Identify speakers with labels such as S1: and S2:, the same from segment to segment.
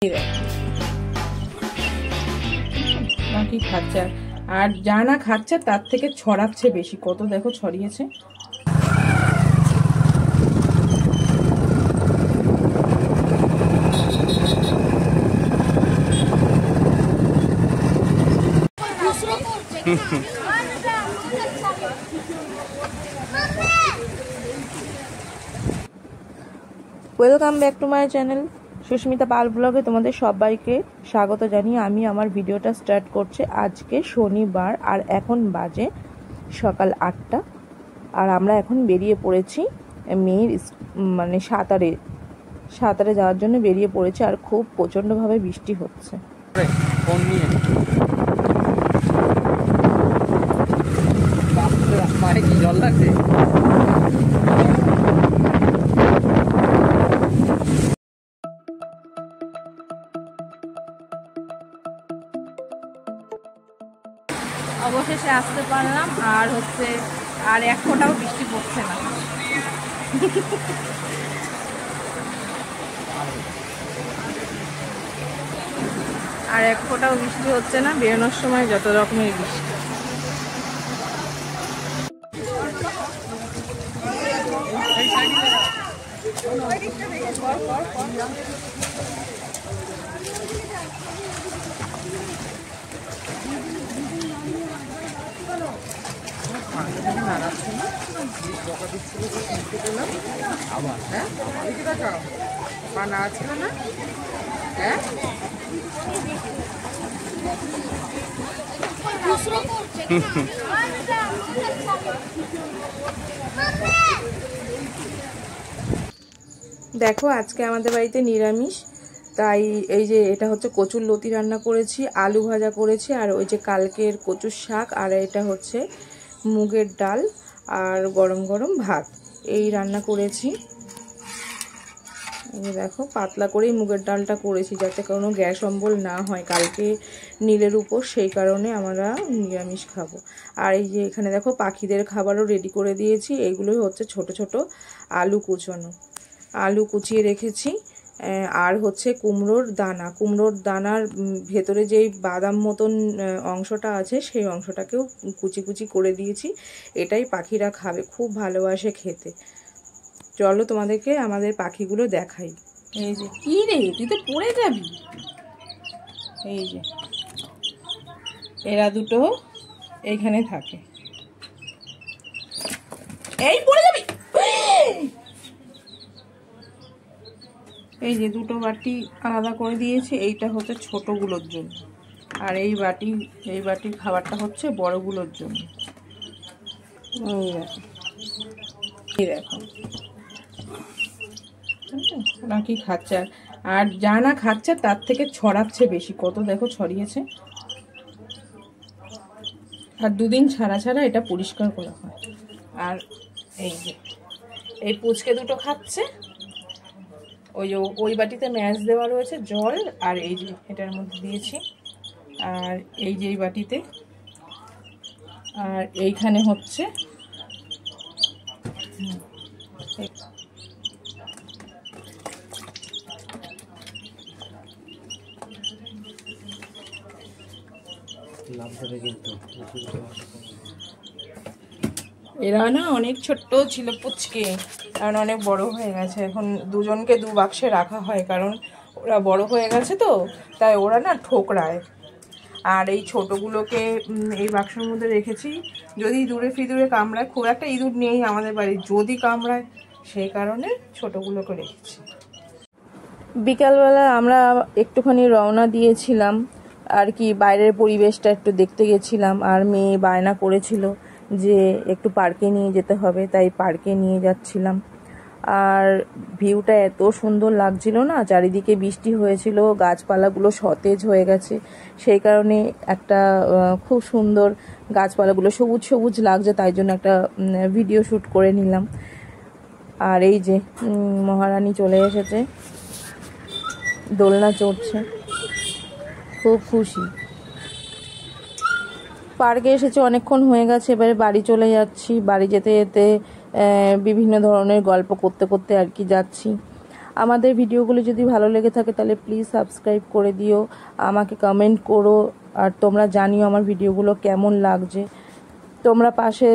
S1: কি খাচ্ছে আর যা না খাচ্ছে তার থেকে ছড়াচ্ছে বেশি। কত দেখো ছড়িয়েছে। Welcome back to my channel Susmita Pal ব্লগে তোমাদের সবাইকে স্বাগত জানিয়ে আমি আমার ভিডিওটা স্টার্ট করছি। আজকে শনিবার আর এখন বাজে সকাল 8টা আর আমরা এখন বেরিয়ে পড়েছি মেয়ের মানে সাঁতারে যাওয়ার জন্য বেরিয়ে পড়েছি। আর খুব প্রচণ্ডভাবে বৃষ্টি হচ্ছে।
S2: জল লাগছে।
S1: অবশেষে আসতে পারলাম আর আর এক ফোঁটাও বৃষ্টি পড়ছে না। আর এক ফোঁটাও বৃষ্টি হচ্ছে না। বেরোনোর সময় যত রকমের বৃষ্টি। দেখো আজকে আমাদের বাড়িতে নিরামিষ, তাই এই যে এটা হচ্ছে কচুর লতি রান্না করেছি, আলু ভাজা করেছি, আর ওই যে কালকের কচুর শাক, আর এটা হচ্ছে মুগের ডাল আর গরম গরম ভাত এই রান্না করেছি। এই দেখো পাতলা করেই মুগের ডালটা করেছি যাতে কোনো গ্যাস অম্বল না হয়। কালকে নীলের উপর, সেই কারণে আমরা নিরামিষ খাবো। আর এই যে এখানে দেখো পাখিদের খাবারও রেডি করে দিয়েছি। এগুলোই হচ্ছে ছোট ছোট আলু কুচোনো, আলু কুচিয়ে রেখেছি। আর হচ্ছে কুমড়োর দানার ভেতরে যেই বাদাম মতন অংশটা আছে সেই অংশটাকেও কুচি কুচি করে দিয়েছি। এটাই পাখিরা খাবে, খুব ভালোবাসে খেতে। চলো তোমাদেরকে আমাদের পাখিগুলো দেখাই। এই যে কি রে, তুই তো পড়ে যাবি। এই যে এরা দুটো এইখানে থাকে। এই পড়ে যাবি। এই যে দুটো বাটি আলাদা করে দিয়েছি, এইটা হচ্ছে ছোটগুলোর জন্য, আর এই বাটির খাবারটা হচ্ছে বড়গুলোর জন্য। এই দেখো ওরা কি খাচ্ছে আর যা না খাচ্ছে তার থেকে ছড়াচ্ছে বেশি। কত দেখো ছড়িয়েছে। আর দুদিন ছাড়া ছাড়া এটা পরিষ্কার করা হয়। আর এই যে এই পুচকে দুটো খাচ্ছে। ওই বাটিতে ম্যাশ দেওয়া রয়েছে জল, আর এই যে এটার মধ্যে দিয়েছি, আর এই যে এই বাটিতে, আর এইখানে হচ্ছে এরা না অনেক ছোট্ট ছিল পুচকে, কারণ অনেক বড় হয়ে গেছে। এখন দুজনকে দু বাক্সে রাখা হয়, কারণ ওরা বড় হয়ে গেছে তো, তাই ওরা না ঠোকরায়। আর এই ছোটগুলোকে এই বাক্সের মধ্যে রেখেছি, যদি ইঁদুরে ফিদুরে কামড়ায়। খুব একটা ইঁদুর নেই আমাদের বাড়ি, যদি কামড়ায় সেই কারণে ছোটগুলোকে রেখেছি। বিকালবেলা আমরা একটুখানি রওনা দিয়েছিলাম আর কি, বাইরের পরিবেশটা একটু দেখতে গেছিলাম। আর মেয়ে বায়না করেছিল যে একটু পার্কে নিয়ে যেতে হবে, তাই পার্কে নিয়ে যাচ্ছিলাম। আর ভিউটা এত সুন্দর লাগছিল না, চারিদিকে বৃষ্টি হয়েছিল, গাছপালাগুলো সতেজ হয়ে গেছে, সেই কারণে একটা খুব সুন্দর গাছপালাগুলো সবুজ সবুজ লাগছে, তাই জন্য একটা ভিডিও শ্যুট করে নিলাম। আর এই যে মহারানী চলে এসেছে, দোলনা চড়ছে, খুব খুশি। পার্কে এসেছে অনেকক্ষণ হয়ে গেছে, এবারে বাড়ি চলে যাচ্ছি। বাড়ি যেতে যেতে বিভিন্ন ধরনের গল্প করতে করতে আর কি যাচ্ছি। আমাদের ভিডিওগুলো যদি ভালো লেগে থাকে তাহলে প্লিজ সাবস্ক্রাইব করে দিও, আমাকে কমেন্ট করো, আর তোমরা জানিও আমার ভিডিওগুলো কেমন লাগছে। তোমরা পাশে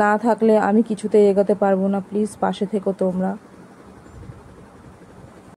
S1: না থাকলে আমি কিছুতেই এগোতে পারবো না, প্লিজ পাশে থেকো তোমরা।